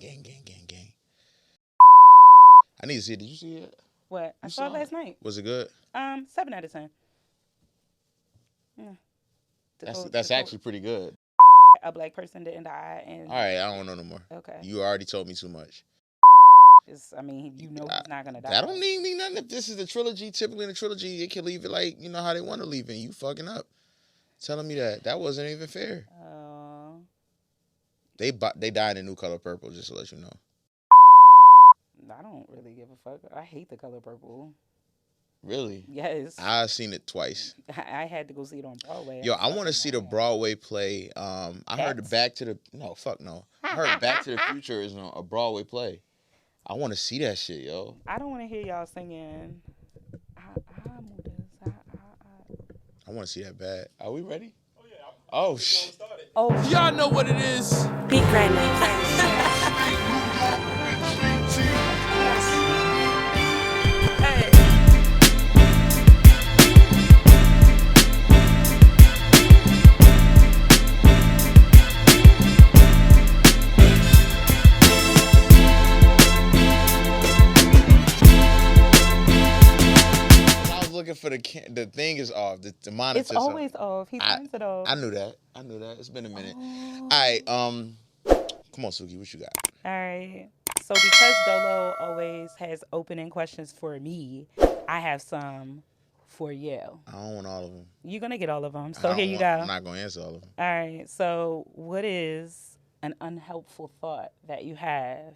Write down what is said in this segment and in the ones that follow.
Gang. I need to see it. Did you see it? What? I saw it last night. Was it good? 7 out of 10. Yeah. That's actually pretty good. A black person didn't die, and All right, I don't know no more. Okay. You already told me too much. He's not gonna die. That don't mean nothing. If this is the trilogy, typically in a trilogy, they can leave it like how they want to leave it. You fucking up, telling me that wasn't even fair. They died in New Color Purple, just to let you know. I don't really give a fuck. I hate The Color Purple. Really? Yes. I've seen it twice. I had to go see it on Broadway. Yo, I want to see the Broadway play. I heard I heard Back to the Future is a Broadway play. I want to see that shit, yo. I don't want to hear y'all singing. I want to see that bad. Are we ready? Oh yeah. Oh shit. Oh, y'all know what it is. Beat Grinder. For the thing is off. The monitor. It's always off. He turns it off. I knew that. It's been a minute. All right. Come on, Suki. What you got? All right. So because Dolo always has opening questions for me, I have some for you. I don't want all of them. You're gonna get all of them. So here you go. I'm not gonna answer all of them. All right. So what is an unhelpful thought that you have,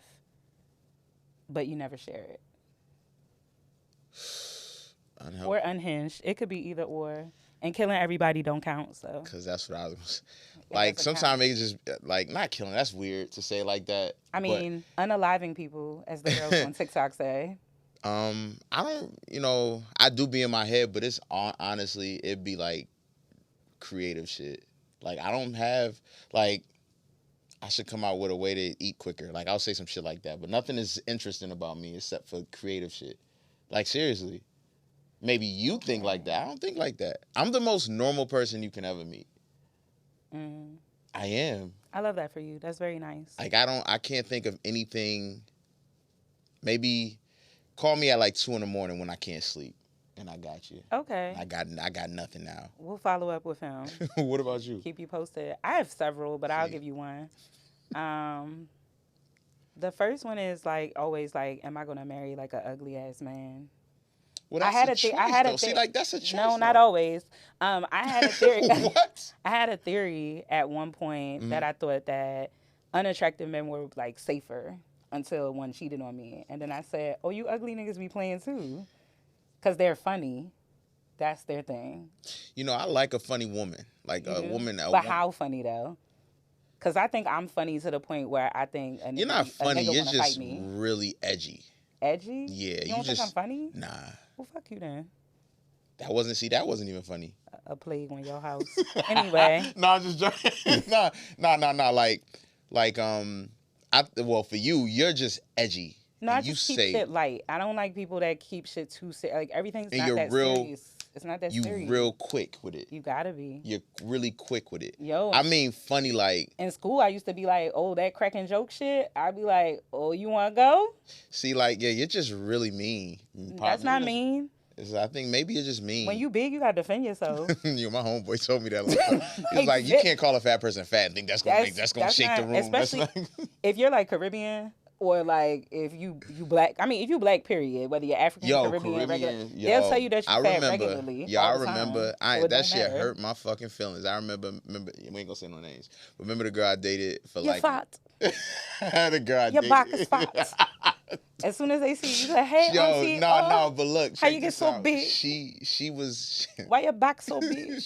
but you never share it? Or unhinged. It could be either or. And killing everybody don't count, so. Because that's what I was... Like, sometimes it just... Like, not killing. That's weird to say like that. I mean, unaliving people, as the girls on TikTok say. I don't... I do be in my head, but it's... Honestly, it'd be, like, creative shit. Like, I don't have... Like, I should come out with a way to eat quicker. Like, I'll say some shit like that. But nothing is interesting about me except for creative shit. Like, seriously. Maybe you think like that. I don't think like that. I'm the most normal person you can ever meet. I am. I love that for you. That's very nice. Like, I can't think of anything. Maybe call me at like 2 a.m. when I can't sleep, and I got you. Okay. I got nothing now. We'll follow up with him. What about you? Keep you posted. I have several, but I'll give you one. The first one is like always like, am I gonna marry like an ugly ass man? Well, that's a choice. See, like, that's a choice. No, not always. I had a theory. What? I had a theory at one point that I thought that unattractive men were like safer until one cheated on me, and then I said, "Oh, you ugly niggas be playing too, because they're funny. That's their thing." I like a funny woman, like a woman. How funny though? Because I think I'm funny to the point where I think you're not funny. You're just really edgy. Edgy? Yeah. You don't think I'm funny? Nah. Well, fuck you then. That wasn't even funny. A plague on your house. Anyway. No, I'm just joking. No. Well, for you, you're just edgy. No, I just keep shit light. I don't like people that keep shit too serious. Like, everything's not that serious. It's not that serious. You real quick with it. You gotta be. You're really quick with it. Yo. I mean, funny like... In school, I used to be like, oh, that cracking joke shit. I'd be like, oh, you want to go? See, like, yeah, you're just really mean. That's not mean. I think maybe you're just mean. When you big, you got to defend yourself. My homeboy told me that. He was like, you can't call a fat person fat and think that's going to shake the room. Especially if you're like Caribbean. Or like if you black, I mean if you black period, whether you're African, Caribbean, regular, they'll tell you that you're fat regularly. Yeah, I remember. That shit hurt my fucking feelings. I remember. We ain't gonna say no names. Remember the girl I dated for you're like. Fat. The girl I dated. Your back is fat. As soon as they see you, like, hey, auntie, no, but look, how you get so big? She was. Why your back so big?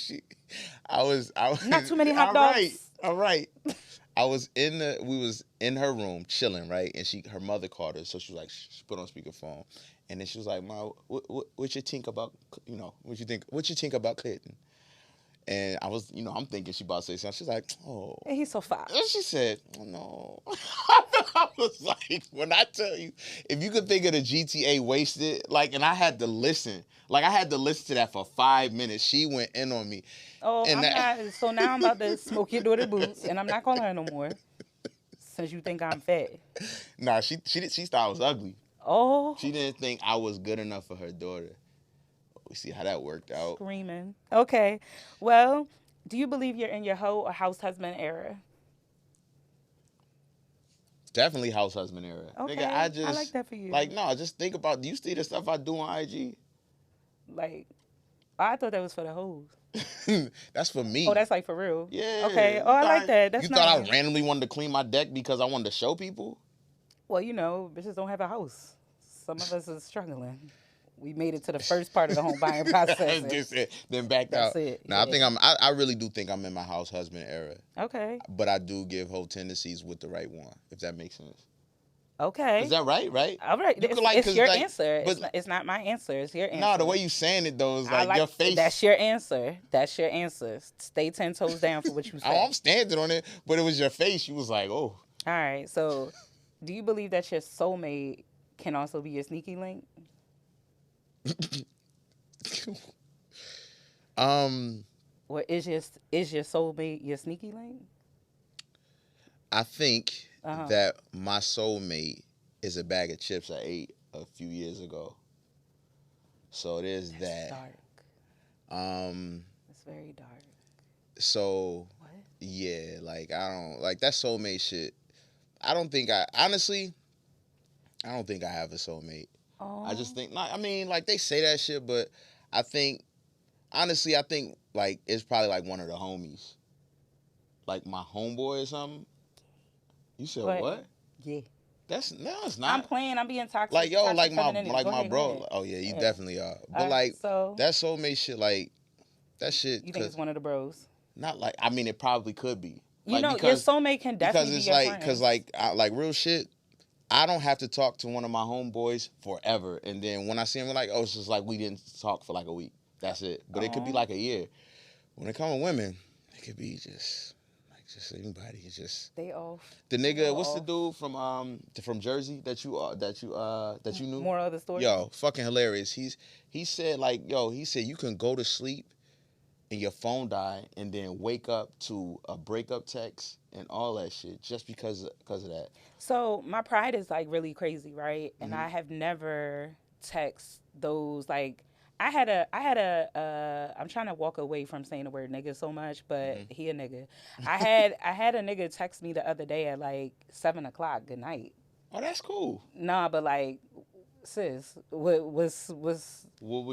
I was. Not too many hot dogs. All right. we was in her room chilling, right? And her mother called her, so she was like, she put on speakerphone, and then she was like, "Ma, what you think about, what you think about Clayton?" And I was, I'm thinking she about to say something. She's like, oh. And he's so fine. And she said, oh, no. I was like, when I tell you, if you could think of the GTA wasted, like, and I had to listen. Like, I had to listen to that for 5 minutes. She went in on me. Oh, And not. So now I'm about to smoke your daughter boots, and I'm not calling her no more. Since you think I'm fat. Nah, she thought I was ugly. Oh. She didn't think I was good enough for her daughter. We see how that worked out. Screaming. Okay. Well, do you believe you're in your hoe or house husband era? Definitely house husband era. Okay. Nigga, I like that for you. Like, no, just think about, do you see the stuff I do on IG? Like, I thought that was for the hoes. That's for me. Oh, that's like for real? Yeah. Okay. Oh, I like that. That's You nice. thought I randomly wanted to clean my deck because I wanted to show people? Well, bitches don't have a house. Some of us is struggling. We made it to the first part of the home buying process. That's it. Then backed That's out. it. No, Yeah. I really do think I'm in my house husband era. Okay. But I do give whole tendencies with the right one, if that makes sense. Okay. Is that right? Right? All right. It's your answer. But, It's not my answer. It's your answer. No, the way you saying it though is like your face. That's your answer. That's your answer. Stay 10 toes down for what you say. Oh, I'm standing on it, but it was your face. You was like, oh. All right. So, do you believe that your soulmate can also be your sneaky link? Or is your soulmate your sneaky link? I think that my soulmate is a bag of chips I ate a few years ago. So there's That's that. Dark. It's very dark. So What? yeah, like I don't like that soulmate shit. I don't think I have a soulmate. Oh. I just think like they say that shit, but I think honestly, like it's probably like one of the homies. Like my homeboy or something. You said what? Yeah. It's not. I'm playing. I'm being toxic. Like yo, toxic like femininity. my Go ahead, bro. go ahead. Oh yeah, you Yeah. definitely are. But like so that soulmate shit, like that shit. you think it's one of the bros? Not like it probably could be. Your Because soulmate can definitely it's be your like friend. because like real shit. I don't have to talk to one of my homeboys forever, and then when I see him, we're like, oh, it's just like we didn't talk for like a week. That's it. But it could be like a year. When it comes to women, it could be just anybody. It's just they off. the nigga. What's the dude from Jersey that you knew? More other stories. Yo, fucking hilarious. He said you can go to sleep and your phone die and then wake up to a breakup text and all that shit just because of that. So my pride is like really crazy, right? And I have never text those like I had a I'm trying to walk away from saying the word nigga so much, but he a nigga. I had a nigga text me the other day at like 7:00. Good night. Oh, that's cool. Nah, but like, sis, what would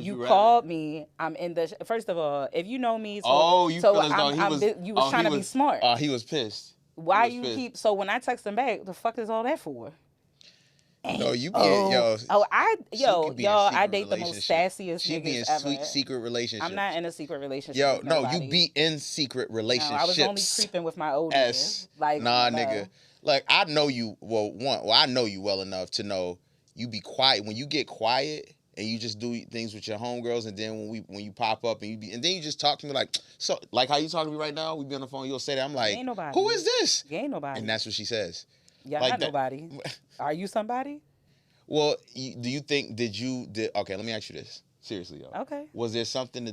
you rather? called me? I'm in the. First of all, if you know me, you feel as though you was trying to be smart. He was pissed. Why you keep? So when I text him back, the fuck is all that for? No, you be y'all, I date the most sassiest she niggas be in ever. sweet secret relationships. I'm not in a secret relationship. Yo, with no, nobody. you be in secret relationships. No, I was only creeping with my old niggas. Like, nah, nigga. Like I know you. I know you well enough to know you be quiet when you get quiet and you just do things with your homegirls, and then when you pop up and then you just talk to me like like how you talking to me right now. We be on the phone. You'll say that. I'm like, ain't nobody. Who is this? You ain't nobody. And that's what she says. Yeah, like not that. Nobody. Are you somebody? Well, do you think okay, let me ask you this. Seriously, yo. Okay. Was there something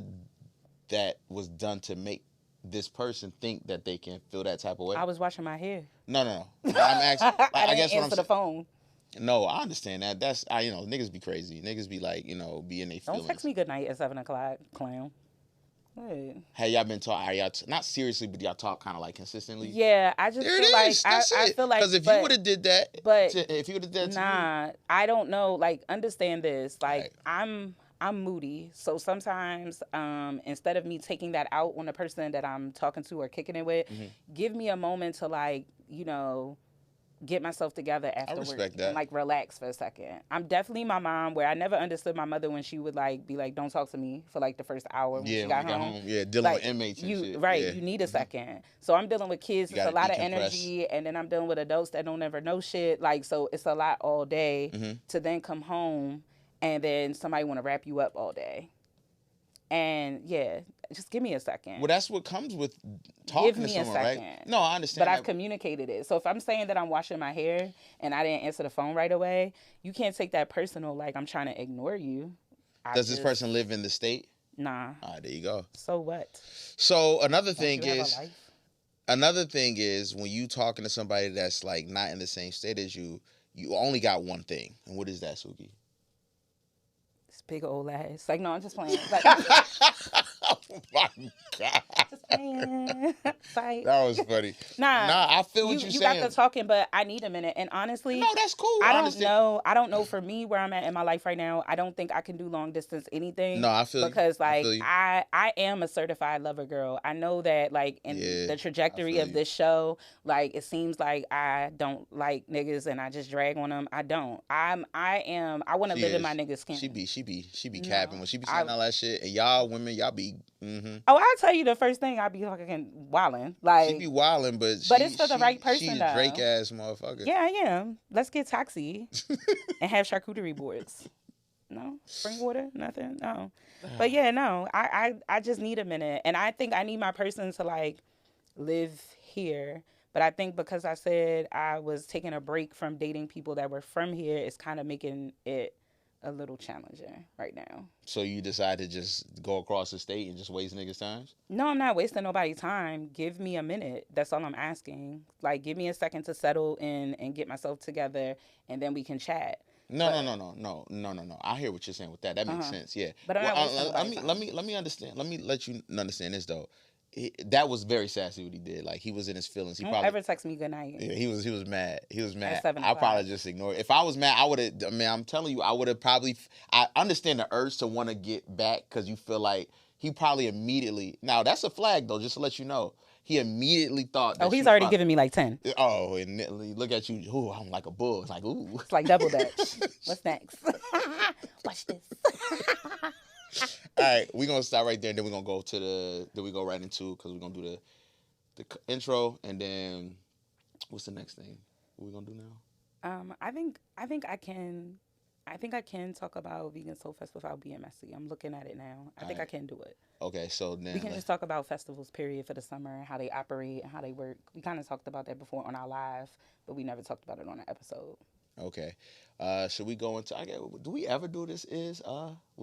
that was done to make this person think that they can feel that type of way? I was washing my hair. No. I'm asking. I didn't answer the phone. No, I understand that. That's niggas be crazy. Niggas be like, be in their feelings. Don't text me good night at 7:00, clown. Hey. Have y'all been talking? Are y'all not seriously, but y'all talk kind of like consistently? Yeah, I just there feel it like is. That's I it. feel like because if you would have did that, if you would have did that, nah, I don't know. Like, understand this. Like, right. I'm moody, so sometimes instead of me taking that out on the person that I'm talking to or kicking it with, give me a moment to like get myself together afterwards and like relax for a second. I'm definitely my mom where I never understood my mother when she would like be like, don't talk to me for like the first hour when she got home. Yeah, dealing with inmates and shit. Right, yeah. you need a second. So I'm dealing with kids, it's a lot of energy, and then I'm dealing with adults that don't ever know shit. Like, so it's a lot all day to then come home and then somebody want to wrap you up all day. And yeah, just give me a second. Well, that's what comes with talking Give me to someone, a right? second. No, I understand. But I've communicated it. So if I'm saying that I'm washing my hair and I didn't answer the phone right away, you can't take that personal like I'm trying to ignore you. Does this person live in the state? Nah. All right, there you go. So what? So another Don't thing you have a is, life? when you talking to somebody that's like not in the same state as you, you only got one thing. And what is that, Suki? This big old ass. Like, no, I'm just playing. Like, Oh my God. just playing. Like, That was funny. Nah, I feel what you're you saying. got the talking, but I need a minute. And honestly, No, that's cool. I don't understand. know. I don't know for me where I'm at in my life right now. I don't think I can do long distance anything. No, I feel you. Because I like feel you. I am a certified lover girl. I know that like in Yeah, the trajectory of this show, like it seems like I don't like niggas and I just drag on them. I don't. I want to live in my nigga skin. She be capping when she be saying all that shit. And y'all women, y'all be. Oh, I'll tell you the first thing I be fucking wilding. Like She be wilding, but it's for the right person, She's though. Drake ass motherfucker. Yeah, I am. Let's get taxi and have charcuterie boards. No? Spring water? Nothing? No. But yeah, no. I just need a minute. And I think I need my person to like live here. But I think because I said I was taking a break from dating people that were from here, it's kind of making it a little challenging right now. So you decide to just go across the state and just waste niggas' times? No, I'm not wasting nobody's time. Give me a minute. That's all I'm asking. Like, give me a second to settle in and get myself together, and then we can chat. No. I hear what you're saying with that. That makes sense. Yeah. But I'm not wasting nobody's time. Let me understand. Let me let you understand this though. That was very sassy what he did. Like he was in his feelings. He Don't probably ever text me good night. Yeah, he was mad. He was mad. 7 I o'clock. probably just ignored it. If I was mad, I would have. I mean, I'm telling you, I would have probably. I understand the urge to want to get back because you feel like he probably immediately. Now that's a flag though, just to let you know. He immediately thght. That He's already given me like 10. Oh, and look at you. Ooh, I'm like a bull. It's like ooh. It's like double dutch. What's next? Watch this. All right, we're gonna stop right there, and then we're gonna go to then we go right into because we're gonna do the intro, and then what's the next thing? What we gonna do now? I think I can talk about Vegan Soul Fest without being messy. I'm looking at it now. I think I can do it. Okay, so then we can just talk about festivals, period, for the summer, how they operate and how they work. We kind of talked about that before on our live, but we never talked about it on an episode. Okay. Should we go into? Do we ever do this? We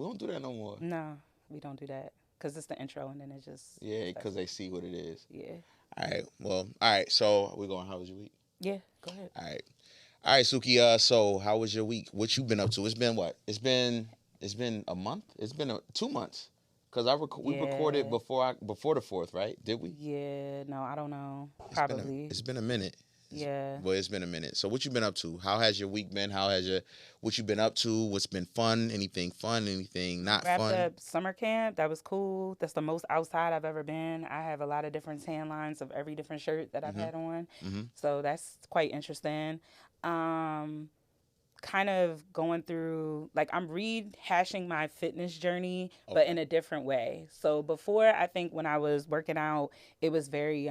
don't do that no more. No, we don't do that because it's the intro and then it just. Yeah, because they see what it is. Yeah. All right. Well. All right. So we're going. How was your week? Yeah. Go ahead. All right, Suki. So how was your week? What you been up to? It's been what? It's been a month. It's been 2 months. Cause we recorded before the 4th, right? Did we? Yeah. No, I don't know. Probably. It's been a minute. Yeah. Well, it's been a minute. So what you been up to? How has your week been? What you been up to? What's been fun? Anything fun? Anything not fun? Wrapped up summer camp. That was cool. That's the most outside I've ever been. I have a lot of different tan lines of every different shirt that I've had on. Mm-hmm. So that's quite interesting. Kind of going through, like, I'm rehashing my fitness journey, but in a different way. So before, I think when I was working out, it was very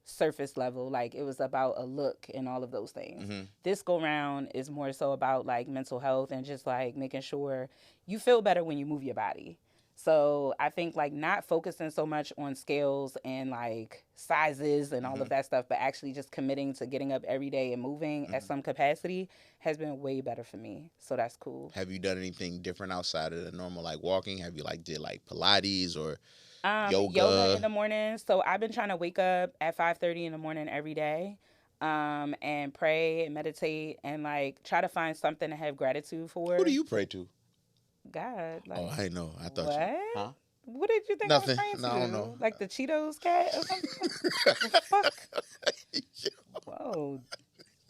surface level. Like, it was about a look and all of those things. Mm-hmm. This go round is more so about, like, mental health and just, like, making sure you feel better when you move your body. So I think like not focusing so much on scales and like sizes and all of that stuff, but actually just committing to getting up every day and moving at some capacity has been way better for me. So that's cool. Have you done anything different outside of the normal like walking? Have you like did like Pilates or yoga in the morning? So I've been trying to wake up at 5:30 in the morning every day. And pray and meditate and like try to find something to have gratitude for. Who do you pray to? God. Like, I know. I thought what? Huh? What did you think Nothing. I was praying to? No, I don't know. Like the Cheetos cat or something? The fuck? Whoa.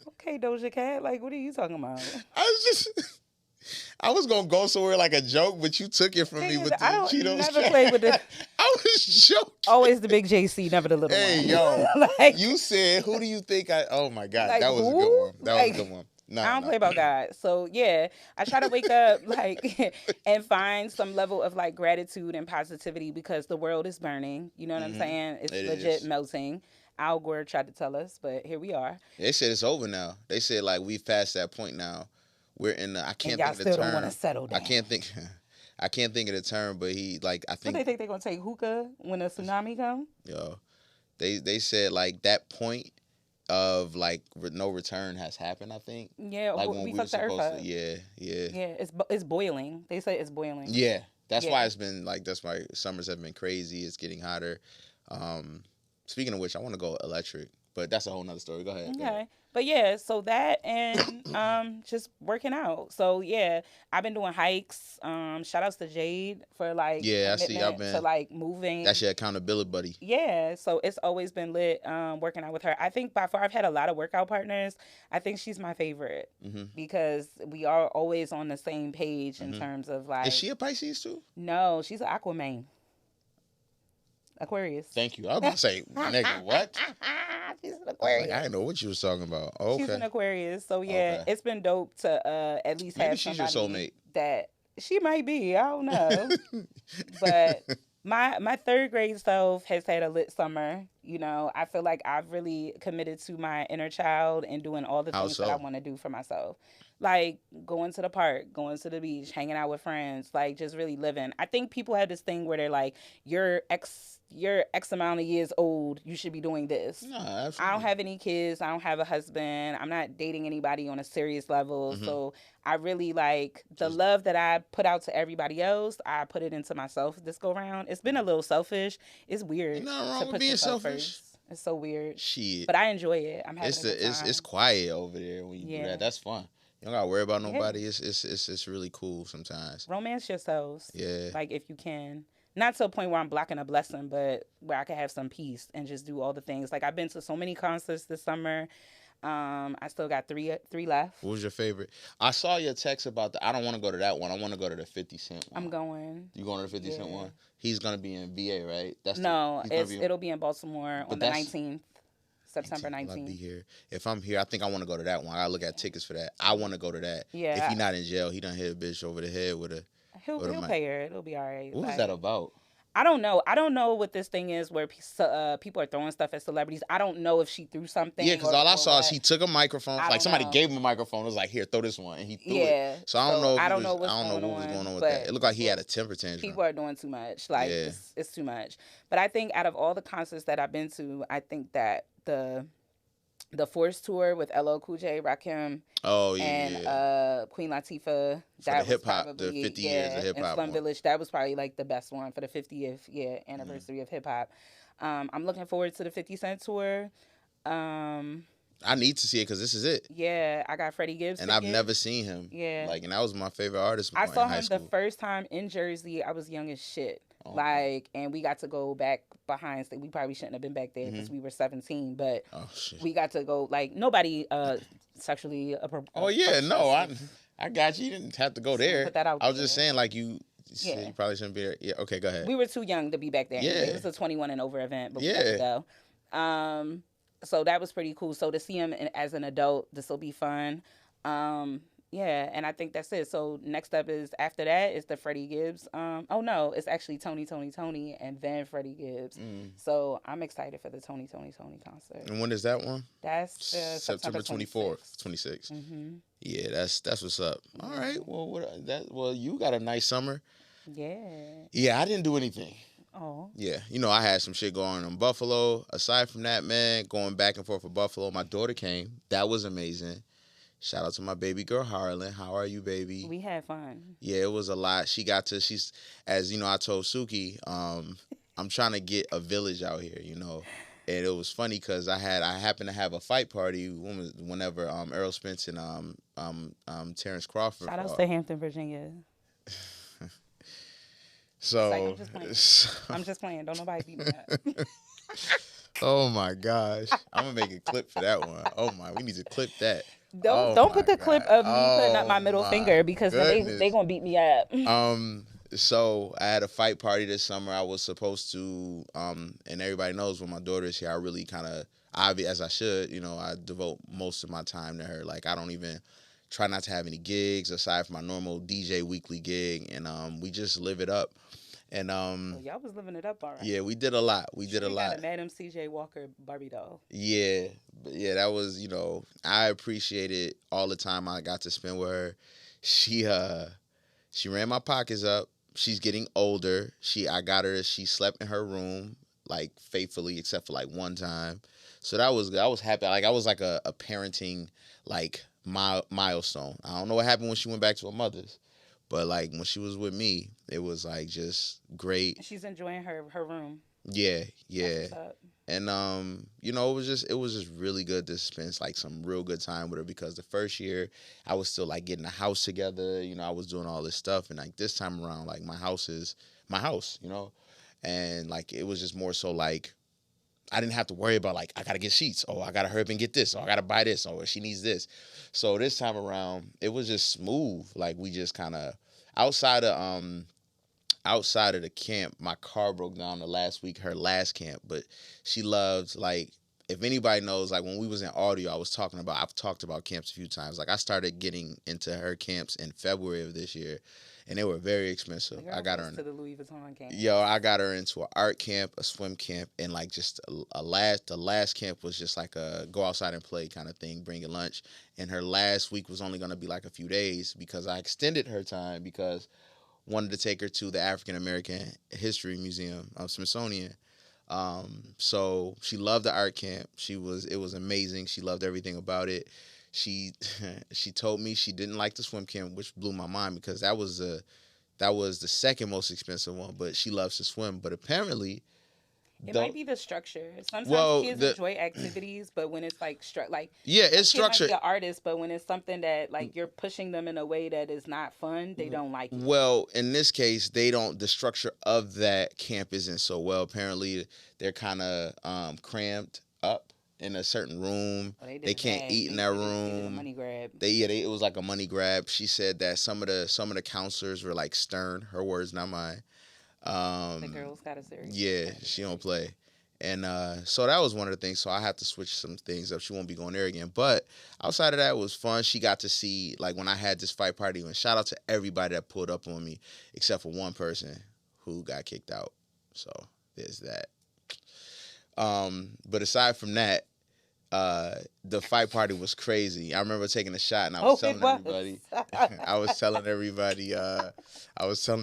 Okay, Doja Cat. Like, what are you talking about? I was gonna go somewhere like a joke, but you took it from me with the Cheetos. I never played with the. I was joking. Always the big JC, never the little one. Hey, yo. Like, you said, who do you think oh my God. Like, that was a good one. That was a good one. No, I don't play about God. So yeah, I try to wake up like and find some level of like gratitude and positivity because the world is burning. You know what I'm saying? It's legit melting. Al Gore tried to tell us, but here we are. They said it's over now. They said like we've passed that point now. We're in I can't think of the term. Still don't want to settle down. I can't think of the term, but he like I So they think think they're gonna take hookah when a tsunami come? yo, they said like that point of like no return has happened. I think Yeah, like when we we were fucked the earth supposed up. to. Yeah, yeah, Yeah, it's boiling. They say it's boiling. yeah. That's why Yeah. it's been like that's why summers have been crazy. It's getting hotter. Speaking of which, I want to go electric, but that's a whole nother story. Go ahead. Go ahead. Okay. But yeah, so that and just working out. So yeah, I've been doing hikes. Shout outs to Jade for like Yeah, I see. I've commitment been. to like moving. That's your accountability buddy. Yeah, so it's always been lit working out with her. I think by far I've had a lot of workout partners. I think she's my favorite because we are always on the same page in terms of like. Is she a Pisces too? No, she's an Aquaman. Aquarius. Thank you. I was about to say, nigga, what? She's an I Aquarius. didn't know what you was talking about. Oh, She's an okay. Aquarius. So yeah, Okay. it's been dope to at least Maybe have she's your somebody soulmate. that she might be. I don't know. But my third grade self has had a lit summer. You know, I feel like I've really committed to my inner child and doing all the How things so? that I want to do for myself. Like going to the park, going to the beach, hanging out with friends, like just really living. I think people have this thing where they're like, you're X amount of years old, you should be doing this. No, absolutely. I don't have any kids. I don't have a husband. I'm not dating anybody on a serious level. So I really like the love that I put out to everybody else. I put it into myself this go round. It's been a little selfish. It's weird. Ain't nothing wrong to with put being yourself selfish. first. It's so weird. Shit. But I enjoy it. I'm having It's a good time. it's quiet over there when you do Yeah. that. That's fun. You don't gotta worry about Yeah. nobody. It's really cool sometimes. Romance yourselves. Yeah. Like if you can. Not to a point where I'm blocking a blessing, but where I can have some peace and just do all the things. Like I've been to so many concerts this summer. I still got three left. What was your favorite? I saw your text about I don't want to go to that one. I want to go to the 50 Cent one. I'm going. You going to the 50 Cent Yeah. one? He's gonna be in VA, right? That's No, he's gonna be in- it'll be in Baltimore on the that's- 19th, September I'll be 19th. here. If I'm here, I think I want to go to that one. I gotta look at tickets for that. I want to go to that. Yeah, If he not in jail, he done hit a bitch over the head with a. He'll What am I- pay her. It'll be all right. What was Like, that about? I don't know. I don't know what this thing is where people are throwing stuff at celebrities. I don't know if she threw something. Yeah, because all I saw is he took a microphone. I Like don't somebody know. gave him a microphone. It was like, here, throw this one, and he threw Yeah. it. So I don't know. I don't know what was going going on with but that. It looked like he had a temper tantrum. People are doing too much. Like Yeah. it's too much. But I think out of all the concerts that I've been to, I think that the Force tour with LL Cool J, Rakim, Oh yeah, and yeah. Queen Latifah, the was hip-hop, the probably- 50 years of hip-hop and Slum one. Village, that was probably like the best one for the 50th anniversary of hip hop. I'm looking forward to the 50 Cent tour. I need to see it because this is it, Yeah, I got Freddie Gibbs. and I've tickets. never seen him. Yeah. Like, and that was my favorite artist. I in saw high him school. the first time in Jersey. I was young as shit. Oh. Like, and we got to go back behind. We probably shouldn't have been back there because we were 17, but Oh shit. we got to go. Like, nobody sexually. Oh yeah, no, I got you. You didn't have to go there. Put that out I was just there. saying, like you said Yeah. you probably shouldn't be there. Yeah. Okay, go ahead. We were too young to be back there. Yeah. It was a 21 and over event, but we got Yeah. to go. So that was pretty cool. So to see him as an adult, this will be fun. Yeah, and I think that's it. So next up is after that is the Freddie Gibbs. Oh no, it's actually Tony, and then Freddie Gibbs. So I'm excited for the Tony concert. And when is that one? That's September 24th, 26th. Yeah, that's what's up. All right. Well, you got a nice summer. Yeah. Yeah, I didn't do anything. Oh. Yeah, I had some shit going on in Buffalo. Aside from that, man, going back and forth with Buffalo, my daughter came. That was amazing. Shout out to my baby girl, Harlan. How are you, baby? We had fun. Yeah, it was a lot. She's, as you know, I told Suki, I'm trying to get a village out here, And it was funny because I happened to have a fight party whenever Errol Spence and Terrence Crawford Shout out fought. to Hampton, Virginia. So, Like, I'm just playing. Don't nobody beat me up. Oh my gosh, I'm gonna make a clip for that one. Oh my, we need to clip that. Don't put the clip of me putting up my middle finger because then they gonna beat me up. So I had a fight party this summer. I was supposed to, and everybody knows when my daughter is here, I really kind of, as I should, I devote most of my time to her. Like I don't even try not to have any gigs aside from my normal DJ weekly gig, and we just live it up. And Y'all was living it up, all right. yeah, we did a lot. We did a lot. Got a Madam C.J. Walker Barbie doll. Yeah, that was, I appreciated all the time I got to spend with her. She ran my pockets up. she's getting older. I got her. She slept in her room like faithfully, except for like one time. So I was happy. Like I was like a parenting like milestone. I don't know what happened when she went back to her mother's, but like when she was with me, it was like just great. She's enjoying her room. Yeah, yeah. That's what's up. And it was just really good to spend like some real good time with her because the first year I was still like getting a house together, I was doing all this stuff, and like this time around like my house is my house, and like it was just more so like I didn't have to worry about like I gotta get sheets, or I gotta hurry up and get this, or I gotta buy this, or she needs this. So this time around it was just smooth. Like we just kind of outside of outside of the camp, my car broke down the last week, her last camp, but she loved, like, if anybody knows, like, when we was in audio, I've talked about camps a few times. Like, I started getting into her camps in February of this year, and they were very expensive. I got her to the Louis Vuitton camp. I got her into an art camp, a swim camp, and, like, just the last camp was just, like, a go outside and play kind of thing, bring your lunch, and her last week was only going to be, like, a few days because I extended her time because wanted to take her to the African American History Museum of Smithsonian. So she loved the art camp. It was amazing. She loved everything about it. She told me she didn't like the swim camp, which blew my mind because that was the second most expensive one. But she loves to swim. But apparently, it might be the structure. Sometimes kids enjoy activities, but when it's like it's structured. Might be an artist, but when it's something that like you're pushing them in a way that is not fun, they don't like it. Well, in this case, the structure of that camp isn't so well. Apparently, they're kind of cramped up in a certain room. They can't eat in that room. Money grab. It was like a money grab. She said that some of the counselors were like stern. Her words, not mine. The girls got a serious. Yeah, she don't play. And so that was one of the things. So I have to switch some things up. She won't be going there again. But outside of that, it was fun. She got to see, like, when I had this fight party, and shout out to everybody that pulled up on me, except for one person who got kicked out. So there's that. But aside from that, the fight party was crazy. I remember taking a shot, and I was telling everybody. I was telling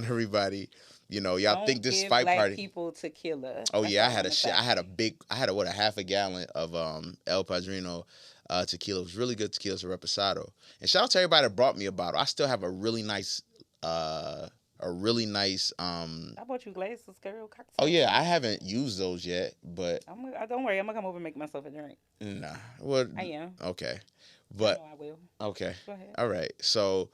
everybody. Y'all Don't think this give fight black party? People tequila. Oh yeah, I had a half a gallon of El Padrino tequila. It was really good tequila. It's a reposado. And shout out to everybody that brought me a bottle. I still have a really nice. I bought you glasses, girl. Cocktail. Oh yeah, I haven't used those yet, but don't worry. I'm gonna come over and make myself a drink. Nah, well, I am. Okay, but I will. Okay, go ahead. All right, so.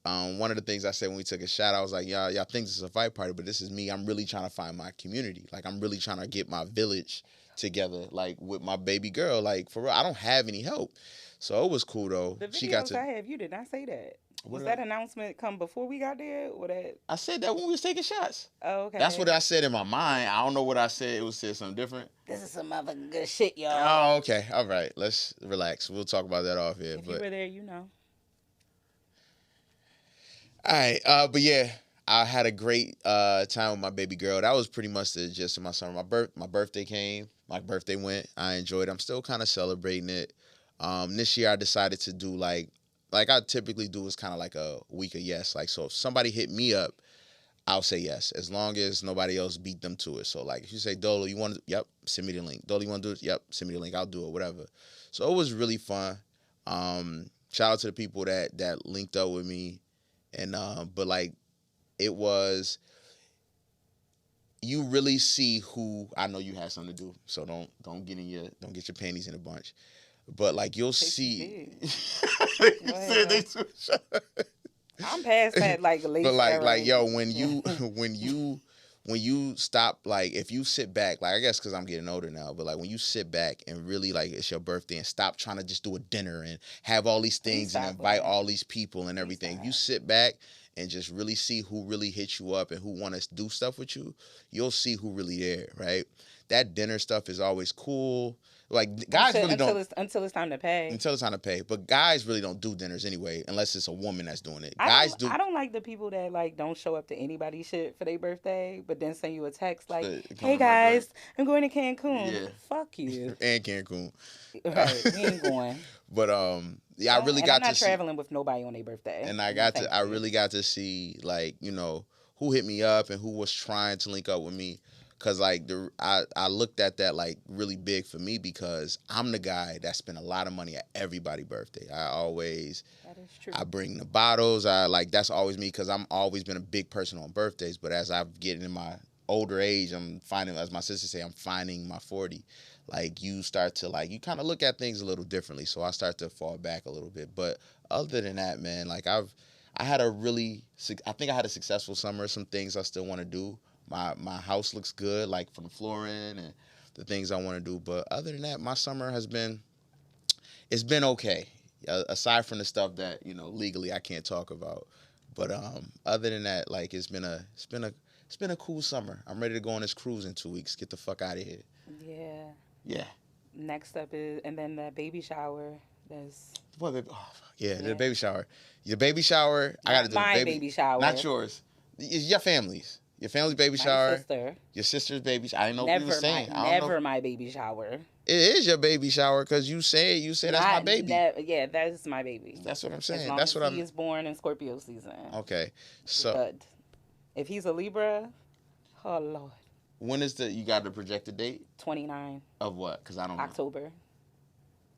One of the things I said when we took a shot, I was like, y'all think this is a fight party, but this is me. I'm really trying to find my community. Like, I'm really trying to get my village together, like, with my baby girl. Like, for real, I don't have any help. So it was cool, though. The videos I have, you did not say that. Was that announcement come before we got there? Or that? I said that when we was taking shots. Oh, okay. That's what I said in my mind. I don't know what I said. It was said something different. This is some motherfucking good shit, y'all. Oh, okay. All right. Let's relax. We'll talk about that off here. If you were there, you know. All right, but yeah, I had a great time with my baby girl. That was pretty much the gist of my summer. My birthday came, my birthday went. I enjoyed it. I'm still kind of celebrating it. This year I decided to do like I typically do is kind of like a week of yes. Like, so if somebody hit me up, I'll say yes, as long as nobody else beat them to it. So like if you say, Dolo, you want to, yep, send me the link. Dolo, you want to do it? Yep, send me the link. I'll do it, whatever. So it was really fun. Shout out to the people that linked up with me. And but like it was, you really see who. I know you had something to do, so don't get your panties in a bunch. But like you'll see. I'm past that like late. But like yo, when you stop, like if you sit back, like I guess because I'm getting older now, but like when you sit back and really like it's your birthday and stop trying to just do a dinner and have all these things and invite all these people and everything. You sit back and just really see who really hits you up and who want to do stuff with you. You'll see who really there, right? That dinner stuff is always cool. Like guys until it's time to pay. Until it's time to pay, but guys really don't do dinners anyway, unless it's a woman that's doing it. I don't like the people that like don't show up to anybody's shit for their birthday, but then send you a text like, "Hey guys, I'm going to Cancun." Yeah. Fuck you. And Cancun. Right, we ain't going. But yeah, I really got to. I'm not traveling with nobody on their birthday. And I really got to see like who hit me up and who was trying to link up with me. Cause like I looked at that like really big for me because I'm the guy that spent a lot of money at everybody's birthday. That is true. I bring the bottles. I like that's always me because I'm always been a big person on birthdays. But as I'm getting in my older age, I'm finding, as my sister say, I'm finding my 40. Like you start to like you kind of look at things a little differently. So I start to fall back a little bit. But other than that, man, like I had a really I think I had a successful summer. Some things I still want to do. My house looks good, like from the flooring and the things I want to do. But other than that, my summer it's been okay. Aside from the stuff that legally I can't talk about. But other than that, like it's been a cool summer. I'm ready to go on this cruise in 2 weeks. Get the fuck out of here. Yeah. Yeah. Next up is, and then the baby shower. That's what baby? Oh, yeah, the baby shower. Your baby shower. I got to do my the baby shower. Not yours. It's your family's. Your family's baby my shower. Sister. Your sister's baby shower. I didn't know what you were saying. Never my baby shower. It is your baby shower because you say that's my baby. Yeah, that is my baby. That's what I'm saying. As long that's as what he is born in Scorpio season. Okay, so but if he's a Libra, oh Lord. When is you got the projected date? 29. Of what? Because I don't know. October.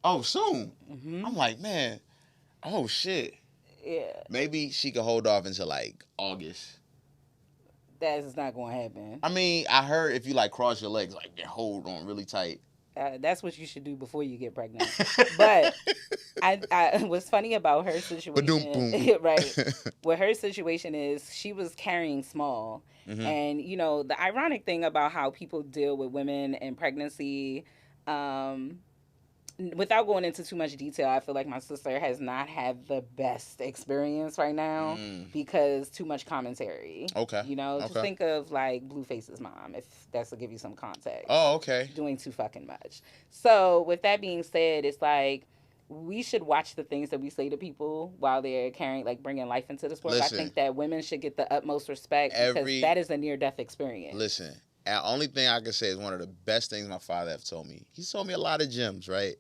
Oh, soon. Mm-hmm. I'm like, man. Oh shit. Yeah. Maybe she could hold off until like August. That is not going to happen. I mean, I heard if you like cross your legs, like hold on really tight. That's what you should do before you get pregnant. But I what's funny about her situation, right? What her situation is, she was carrying small, and the ironic thing about how people deal with women in pregnancy. Without going into too much detail, I feel like my sister has not had the best experience right now because too much commentary. Okay. Just think of like Blueface's mom, if that's to give you some context. Oh, okay. Doing too fucking much. So with that being said, it's like we should watch the things that we say to people while they're bringing life into the sport. Listen, I think that women should get the utmost respect because that is a near-death experience. Listen. The only thing I can say is one of the best things my father have told me. He's told me a lot of gems, right?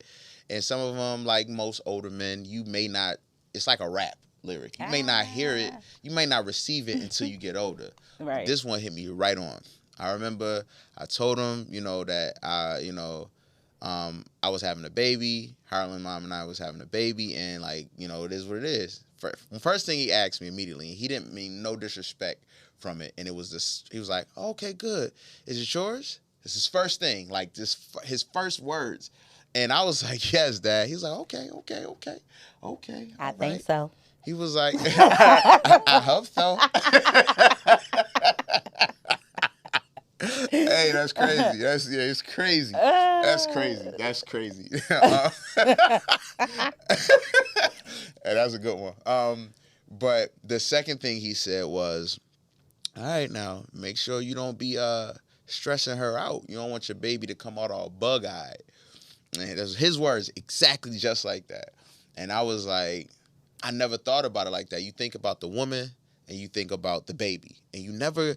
And some of them, like most older men, you may not, it's like a rap lyric. You may not hear it. You may not receive it until you get older. Right. This one hit me right on. I remember I told him, that I was having a baby. Harlan, mom, and I was having a baby. And, it is what it is. First thing he asked me immediately, he didn't mean no disrespect from it, and it was this. He was like, oh, "Okay, good. Is it yours?" It's his first thing, like his first words, and I was like, "Yes, Dad." He's like, "Okay." I think so. He was like, "I hope so." Hey, that's crazy. It's crazy. That's crazy. Hey, that's a good one. But the second thing he said was, all right, now make sure you don't be stressing her out. You don't want your baby to come out all bug-eyed. And that's his words, exactly just like that. And I was like, I never thought about it like that. You think about the woman and you think about the baby. And you never,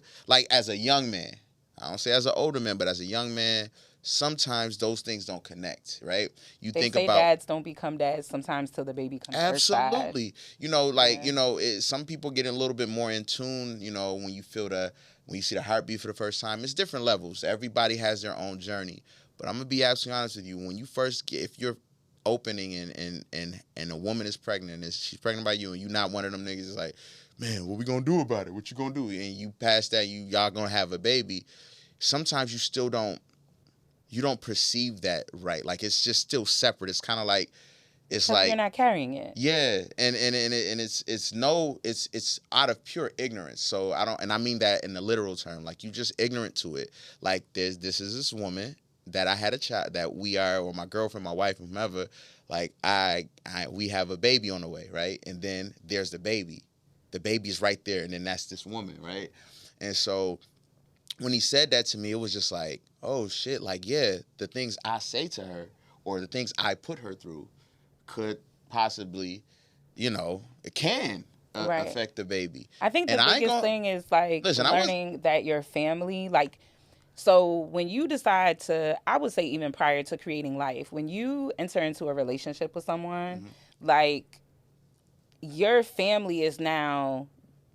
as a young man, I don't say as an older man, but as a young man, sometimes those things don't connect, right? They say dads don't become dads sometimes till the baby comes. Absolutely. Some people get a little bit more in tune, when you see the heartbeat for the first time. It's different levels. Everybody has their own journey. But I'm going to be absolutely honest with you. When you first if you're opening and a woman is pregnant and she's pregnant by you and you're not one of them niggas is like, man, what we going to do about it? What you going to do? And you pass that, y'all going to have a baby. Sometimes you still don't perceive that right. Like it's just still separate. It's kind of like you're not carrying it. Yeah, and it's out of pure ignorance. So I mean that in the literal term. Like you just ignorant to it. Like this is this woman that I had a child that we are, or my girlfriend, my wife, whomever. Like we have a baby on the way, right? And then there's the baby. The baby's right there, and then that's this woman, right? And so when he said that to me, it was just like, oh shit, the things I say to her or the things I put her through could possibly, it can affect the baby. I think the biggest thing is learning that your family, so when you decide to, I would say even prior to creating life, when you enter into a relationship with someone, your family is now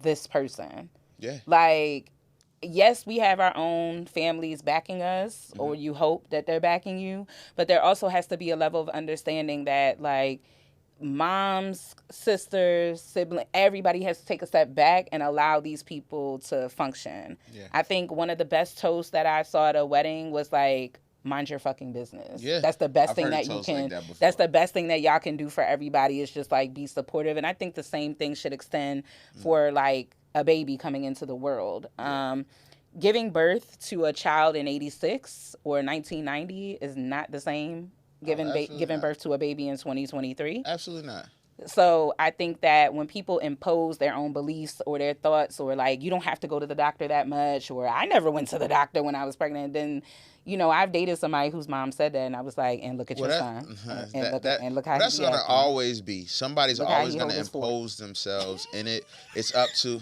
this person. Yeah. Like, yes, we have our own families backing us, or you hope that they're backing you, but there also has to be a level of understanding that, like, moms, sisters, sibling, everybody has to take a step back and allow these people to function. Yeah. I think one of the best toasts that I saw at a wedding was like, mind your fucking business. Yeah. That's the best I've thing heard a that you toast like can, that before. that's the best thing that y'all can do for everybody, is just like be supportive. And I think the same thing should extend for like a baby coming into the world. Giving birth to a child in 86 or 1990 is not the same giving absolutely giving not. birth to a baby in 2023. Absolutely not. So I think that when people impose their own beliefs or their thoughts, or like, you don't have to go to the doctor that much, or I never went to the doctor when I was pregnant, then, you know, I've dated somebody whose mom said that, and I was like, and look at your son, and look how that's he gonna acting. always be. Somebody's Look how always he gonna hold his fork. impose themselves in it. It's up to.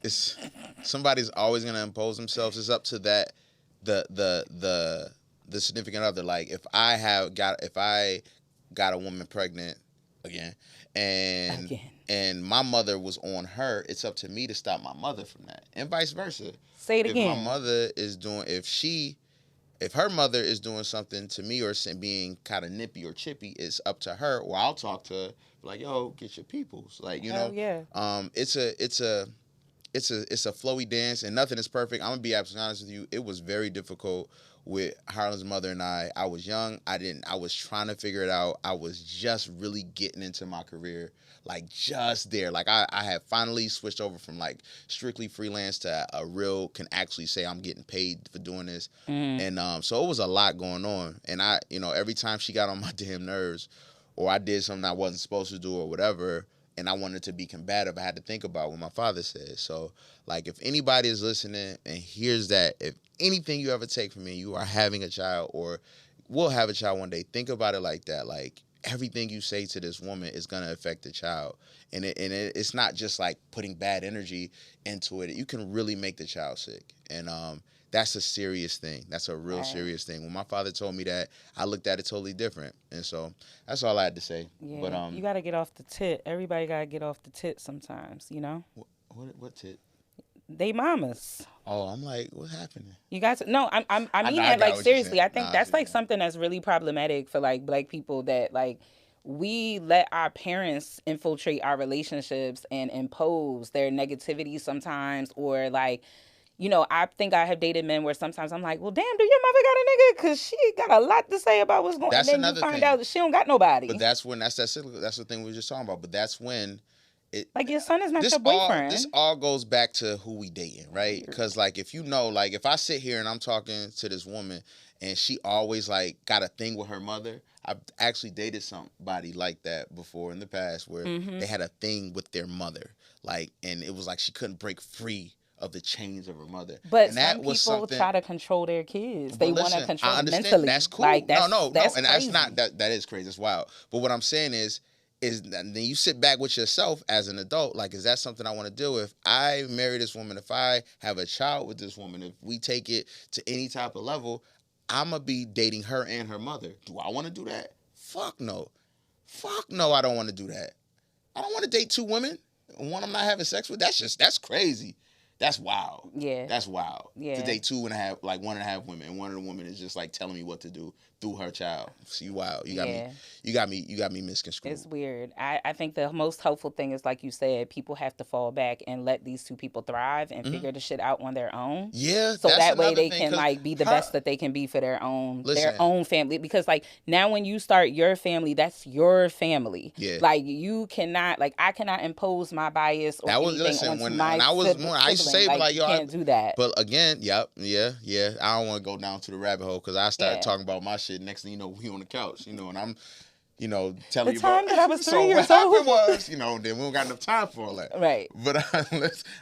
It's somebody's always gonna impose themselves. It's up to that the significant other. Like if I got a woman pregnant again, and my mother was on her, it's up to me to stop my mother from that, and vice versa. Say it If again. my mother is doing, if her mother is doing something to me or being kind of nippy or chippy, it's up to her, or I'll talk to her like, yo, get your peoples, like, you Hell know. yeah. It's a flowy dance, and nothing is perfect. I'm gonna be absolutely honest with you. It was very difficult with Harlan's mother and I. I was young. I was trying to figure it out. I was just really getting into my career, like just there. Like I had finally switched over from like strictly freelance to a real, can actually say I'm getting paid for doing this. And so it was a lot going on. And I, every time she got on my damn nerves, or I did something I wasn't supposed to do or whatever, and I wanted to be combative, I had to think about what my father said. So, like, if anybody is listening and hears that, if anything you ever take from me, you are having a child or will have a child one day, think about it like that. Like, everything you say to this woman is going to affect the child. And it's not just, like, putting bad energy into it. You can really make the child sick. And that's a serious thing. That's a real serious thing. When my father told me that, I looked at it totally different. And so that's all I had to say. Yeah, But you got to get off the tit. Everybody got to get off the tit sometimes, you know? what tit? They mamas. Oh, I'm like, what's happening? You guys, no, I mean I that got like what you're seriously. saying. I think Nah, I that's see what like you're something that's really problematic for like Black people, that like we let our parents infiltrate our relationships and impose their negativity sometimes, or like, you know, I think I have dated men where sometimes I'm like, well, damn, do your mother got a nigga? Because she got a lot to say about what's going on. That's And then another you find thing. out that she don't got nobody. But that's when that's the thing we were just talking about. But that's when it, like, your son is not this your boyfriend. this all goes back to who we dating, right? Because like if you know, like if I sit here and I'm talking to this woman and she always like got a thing with her mother. I've actually dated somebody like that before in the past where they had a thing with their mother, like, and it was like she couldn't break free of the chains of her mother. But and that some was people something, try to control their kids. but They want listen, to control I them understand. mentally. That's cool. Like, that's, no, that's and crazy. that's not that is crazy. That's wild. But what I'm saying is then you sit back with yourself as an adult. Like, is that something I want to deal with? I marry this woman. If I have a child with this woman, if we take it to any type of level, I'm gonna be dating her and her mother. Do I want to do that? Fuck no. Fuck no. I don't want to do that. I don't want to date two women. One I'm not having sex with. That's crazy. That's wild. Yeah. That's wild. Yeah. To date 1.5 women, and one of the women is just like telling me what to do through her child. See, wild. You got me misconstrued. It's weird. I think the most helpful thing is, like you said, people have to fall back and let these two people thrive and figure the shit out on their own. Yeah. So that's that way another they thing, can like be the best that they can be for their own family. Because like now when you start your family, that's your family. Yeah. Like you cannot, like I cannot impose my bias or anything onto my when I was sibling. more, I used to say like, like, yo, you can't do that. But again, yeah. I don't want to go down to the rabbit hole because I started Yeah. talking about my shit. Next thing you know, we on the couch, and I'm, telling you time about that I was 3 so years what old. happened was, then we don't got enough time for all that. Right. But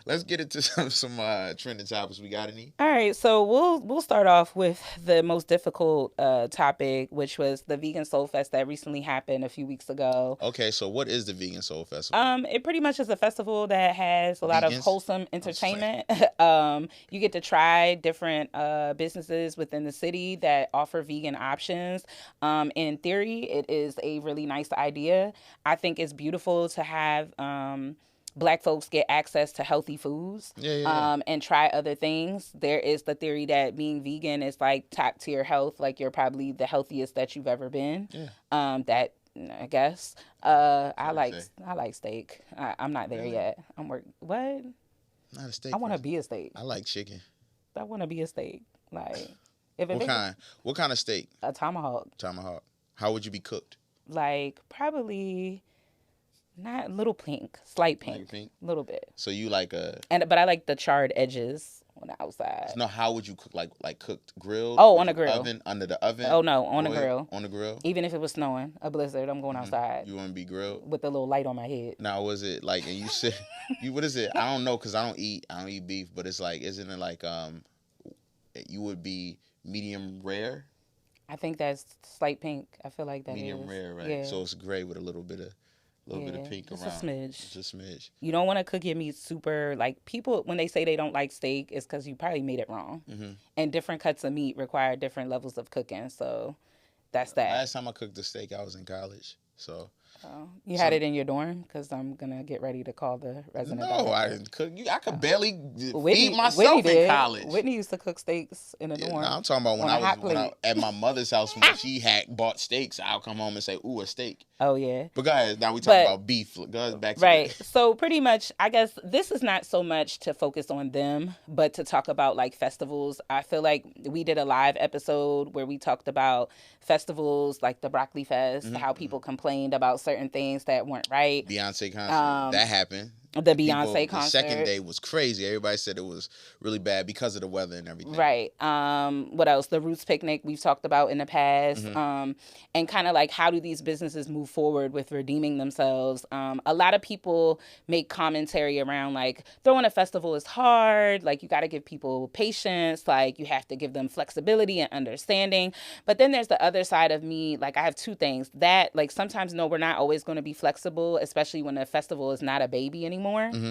let's get into some trending topics. We got any? All right, so we'll start off with the most difficult topic, which was the Vegan Soul Fest that recently happened a few weeks ago. Okay, so what is the Vegan Soul Festival? It pretty much is a festival that has a lot of Vegans? wholesome entertainment. You get to try different businesses within the city that offer vegan options. In theory, it is a really nice idea. I think it's beautiful to have Black folks get access to healthy foods and try other things. There is the theory that being vegan is like top tier health, like you're probably the healthiest that you've ever been. That I guess I like steak. I'm not there yet. What? Not a steak. I want to be a steak. I like chicken. I want to be a steak. Like if what kind? What kind of steak? A tomahawk. Tomahawk. How would you be cooked? Like probably. Not little pink, slight pink, little bit. So you like but I like the charred edges on the outside. So now, how would you cook? Like cooked grilled? Oh, on the grill. Oven, under the oven? Oh no, on the grill. On the grill. Even if it was snowing, a blizzard, I'm going outside. You want to be grilled with a little light on my head. Now, was it like? And you said, what is it? I don't know because I don't eat beef. But it's like, isn't it like you would be medium rare? I think that's slight pink. I feel like that medium rare, right? Yeah. So it's gray with a little bit of pink just around. Just a smidge. You don't want to cook your meat super, like people, when they say they don't like steak, it's because you probably made it wrong. And different cuts of meat require different levels of cooking. So that's that. Last time I cooked a steak, I was in college. So. You had it in your dorm? Because I'm going to get ready to call the resident. No, I didn't cook. I could barely feed myself in college. Whitney used to cook steaks in a dorm. No, I'm talking about when I was at my mother's house when she had bought steaks. I'll come home and say, "Ooh, a steak." Oh yeah. But guys, now we talking about beef. Go ahead, back to right. So pretty much, I guess this is not so much to focus on them, but to talk about like festivals. I feel like we did a live episode where we talked about festivals like the Broccoli Fest, how people complained about certain things that weren't right. Beyonce concert that happened. The Beyonce concert. The second day was crazy. Everybody said it was really bad because of the weather and everything. Right. What else? The Roots Picnic we've talked about in the past. And kind of like how do these businesses move forward with redeeming themselves? A lot of people make commentary around like throwing a festival is hard. Like you got to give people patience. Like you have to give them flexibility and understanding. But then there's the other side of me. Like I have two things. That like sometimes no, we're not always going to be flexible, especially when a festival is not a baby anymore.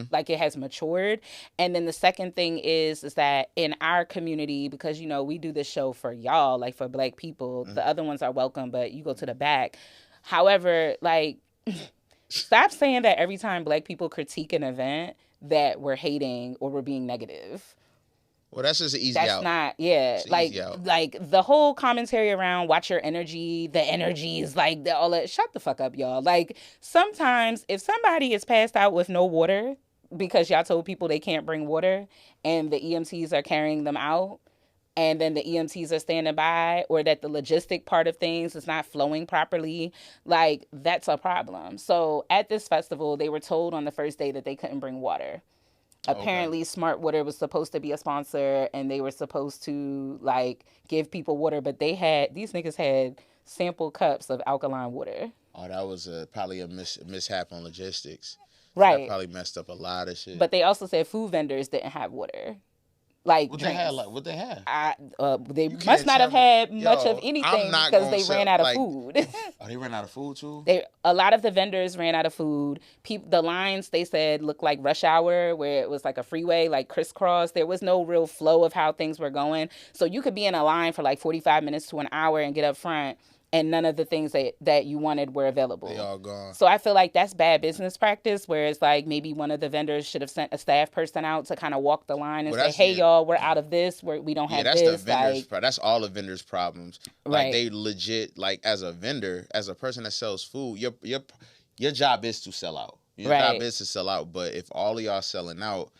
Like it has matured. And then the second thing is that in our community, because you know we do this show for y'all, like for Black people, the other ones are welcome, but you go to the back. However, like stop saying that every time Black people critique an event that we're hating or we're being negative. Well, that's just an easy out. That's not, like the whole commentary around watch your energy, the energy is like all that. Shut the fuck up, y'all. Like sometimes if somebody is passed out with no water because y'all told people they can't bring water and the EMTs are carrying them out and then the EMTs are standing by or that the logistic part of things is not flowing properly, like that's a problem. So at this festival, they were told on the first day that they couldn't bring water. Apparently, Smart Water was supposed to be a sponsor, and they were supposed to like give people water, but these niggas had sample cups of alkaline water. Oh, that was probably a mishap on logistics. Right, that probably messed up a lot of shit. But they also said food vendors didn't have water. Like what drinks. They had? Like what they had? They must not have had much of anything because they ran out of food. Oh, they ran out of food too. A lot of the vendors ran out of food. The lines they said looked like rush hour, where it was like a freeway, like crisscross. There was no real flow of how things were going. So you could be in a line for like 45 minutes to an hour and get up front, and none of the things that you wanted were available. They all gone. So I feel like that's bad business practice, where it's like maybe one of the vendors should have sent a staff person out to kind of walk the line and say, hey, y'all, we're out of this. We don't have that's this. The vendors that's all the vendors' problems. Like, right. They legit, like, as a vendor, as a person that sells food, your job is to sell out. Your job is to sell out. But if all of y'all selling out,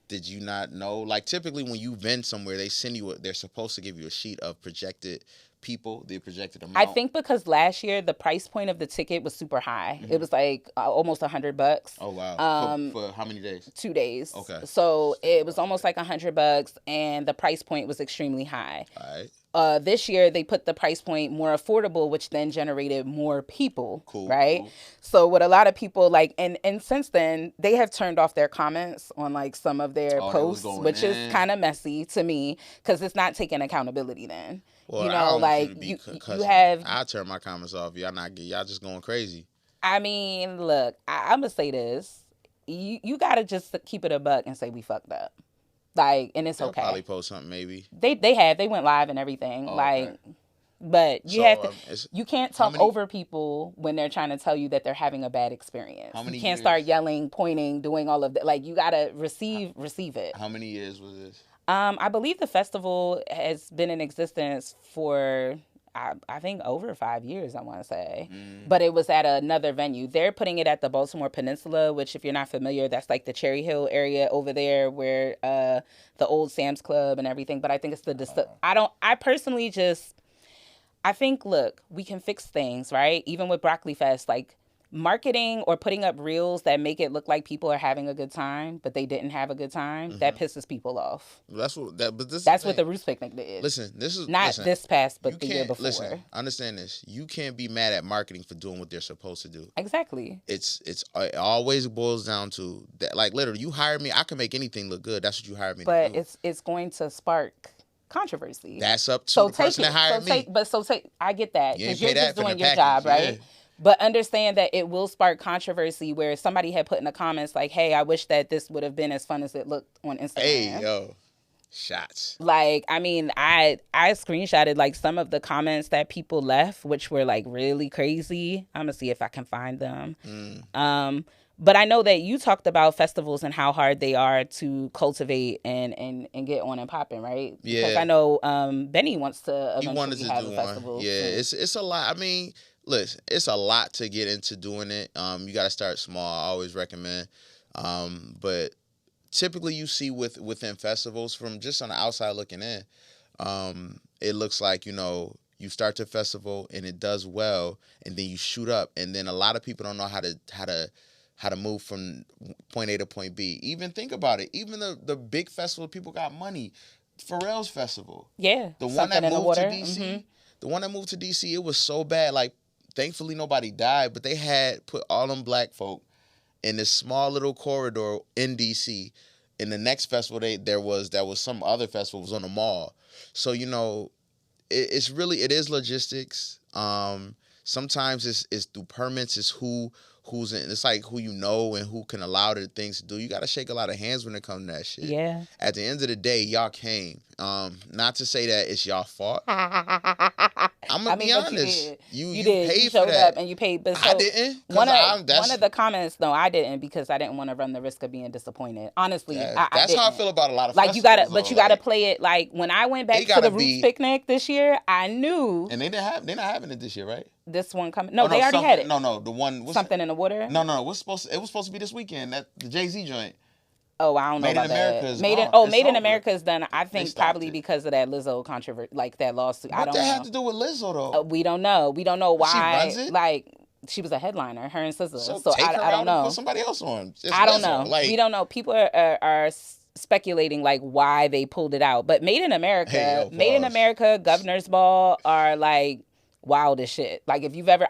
did you not know? Like, typically when you vend somewhere, they send you, they're supposed to give you a sheet of projected people, the projected amount. I think because last year the price point of the ticket was super high. It was like almost $100. Oh wow! For how many days? 2 days. Okay. So it was almost like $100, and the price point was extremely high. All right. This year they put the price point more affordable, which then generated more people. Cool. Right. Cool. So what a lot of people like, and since then they have turned off their comments on like some of their posts, which is kind of messy to me because it's not taking accountability then. Well, you know, like you have. I turn my comments off. Y'all just going crazy. I mean, look, I'm gonna say this: you gotta just keep it a buck and say we fucked up, like, and it's They'll okay. Probably post something maybe. They went live and everything, like. Okay. But So, you can't how talk many- over people when they're trying to tell you that they're having a bad experience. How many You can't years? start yelling, pointing, doing all of that. Like, you gotta receive it. How many years was this? I believe the festival has been in existence for I think over 5 years, I want to say. But it was at another venue. They're putting it at the Baltimore Peninsula, which, if you're not familiar, that's like the Cherry Hill area over there where the old Sam's Club and everything. But I think it's I personally I think, look, we can fix things, right? Even with Broccoli Fest, like, marketing or putting up reels that make it look like people are having a good time, but they didn't have a good time, that pisses people off. That's what the Roots Picnic did. Listen, This past, but the year before. Listen, understand this. You can't be mad at marketing for doing what they're supposed to do. Exactly. It always boils down to that. Like, literally, you hired me, I can make anything look good. That's what you hired me to do. But it's going to spark controversy. That's up to the person that hired me. I get that, You ain't because you're pay just that for doing the your job, package, right? yeah. But understand that it will spark controversy, where somebody had put in the comments like, hey, I wish that this would have been as fun as it looked on Instagram. Hey, yo. Shots. Like, I mean, I screenshotted like some of the comments that people left, which were like really crazy. I'm gonna see if I can find them. But I know that you talked about festivals and how hard they are to cultivate and get on and popping, right? Yeah. Because I know Benny wants to He wanted eventually to have do a one. festival. Yeah, it's a lot. I mean, listen, it's a lot to get into doing it. You got to start small. I always recommend. But typically you see within festivals, from just on the outside looking in, it looks like, you start the festival and it does well, and then you shoot up, and then a lot of people don't know how to move from point A to point B. Even think about it. Even the big festival, people got money. Pharrell's festival. Yeah. The one that moved to DC. Mm-hmm. The one that moved to DC, it was so bad. Like, thankfully nobody died, but they had put all them black folk in this small little corridor in DC. In the next festival, there was some other festival was on the mall. So, it is logistics. Sometimes it's through permits. It's who's in. It's like who and who can allow the things to do. You got to shake a lot of hands when it comes to that shit. Yeah. At the end of the day, y'all came. Not to say that it's y'all fault. I'm gonna be honest. You did. paid You showed for that. up and you paid. But I didn't. One of the comments, no, I didn't, because I didn't want to run the risk of being disappointed. Honestly, I that's didn't. how I feel about a lot of like festivals. you gotta play it. Like, when I went back to the Roots Picnic this year, I knew. And they're not having it this year, right? This one coming. No, they already had it. No, the one. Something in the water. No, it was supposed to be this weekend. That the Jay-Z joint. Oh, I don't know about that. Made in America is done. I think probably because of that Lizzo controversy, like that lawsuit. I don't know. What that have to do with Lizzo though? We don't know. We don't know why. She runs it? Like, she was a headliner, her and SZA. So I don't know. Put somebody else on. I don't know. Like, we don't know. People are speculating like why they pulled it out. But Made in America, Governor's Ball are like wild as shit. Like,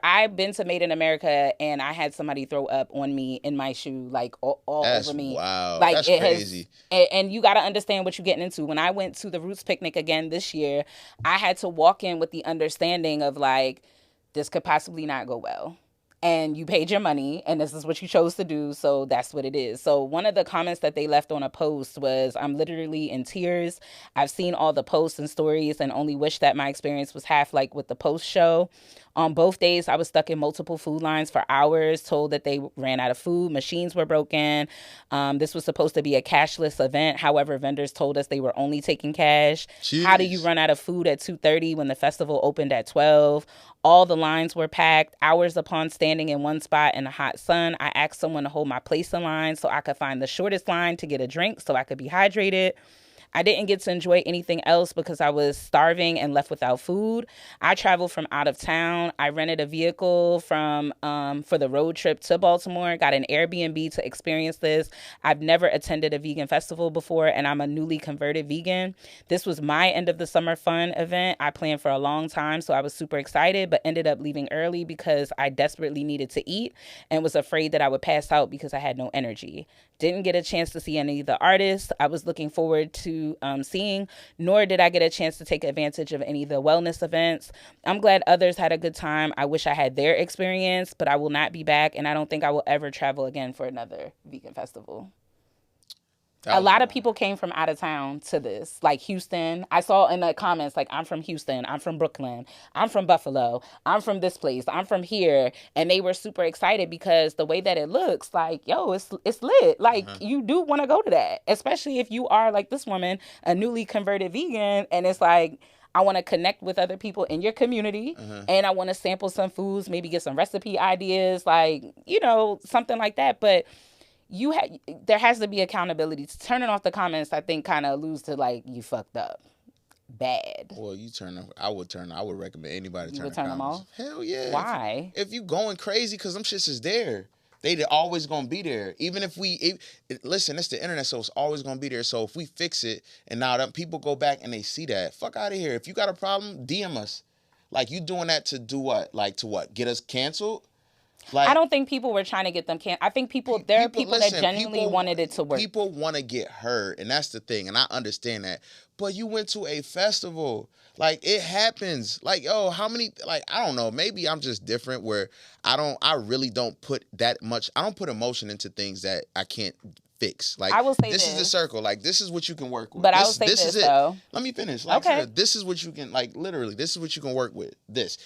I've been to Made in America and I had somebody throw up on me in my shoe, like all over me. Wow. Like, that's crazy. And you got to understand what you're getting into. When I went to the Roots Picnic again this year, I had to walk in with the understanding of like, this could possibly not go well. And you paid your money, and this is what you chose to do, so that's what it is. So one of the comments that they left on a post was, I'm literally in tears. I've seen all the posts and stories and only wish that my experience was half like with the post show. On both days, I was stuck in multiple food lines for hours, told that they ran out of food, machines were broken. This was supposed to be a cashless event. However, vendors told us they were only taking cash. Jeez. How do you run out of food at 2:30 when the festival opened at 12? All the lines were packed. Hours upon standing in one spot in the hot sun, I asked someone to hold my place in line so I could find the shortest line to get a drink so I could be hydrated. I didn't get to enjoy anything else because I was starving and left without food. I traveled from out of town. I rented a vehicle for the road trip to Baltimore, got an Airbnb to experience this. I've never attended a vegan festival before, and I'm a newly converted vegan. This was my end of the summer fun event I planned for a long time, so I was super excited, but ended up leaving early because I desperately needed to eat and was afraid that I would pass out because I had no energy. Didn't get a chance to see any of the artists I was looking forward to seeing, nor did I get a chance to take advantage of any of the wellness events. I'm glad others had a good time. I wish I had their experience, but I will not be back, and I don't think I will ever travel again for another vegan festival. A lot of people came from out of town to this, like Houston. I saw in the comments, like, I'm from Houston, I'm from Brooklyn, I'm from Buffalo, I'm from this place, I'm from here. And they were super excited because the way that it looks, like, yo, it's lit. Like, you do want to go to that, especially if you are, like this woman, a newly converted vegan. And it's like, I want to connect with other people in your community, and I want to sample some foods, maybe get some recipe ideas, like, something like that. But there has to be accountability. Turning off the comments, I think, kind of alludes to, like, you fucked up bad. Well, I would recommend anybody You turn would the turn them comments. off? Hell yeah. Why? If you going crazy, because them shits is there. They always gonna be there. Even if listen, it's the internet, so it's always gonna be there. So if we fix it, and now that people go back and they see that, fuck out of here. If you got a problem, DM us. Like, you doing that to do what? Like, to what? Get us canceled? Like, I don't think people were trying to get them canceled. I think there are people that genuinely wanted it to work. People want to get heard, and that's the thing, and I understand that. But you went to a festival. Like, it happens. Like, yo, how many, like, I don't know, maybe I'm just different where I really don't put that much, I don't put emotion into things that I can't fix. Like, I will say this is the circle. Like, this is what you can work with. But I will say this, though. Let me finish. Like, okay. This is what you can, like, literally, this is what you can work with.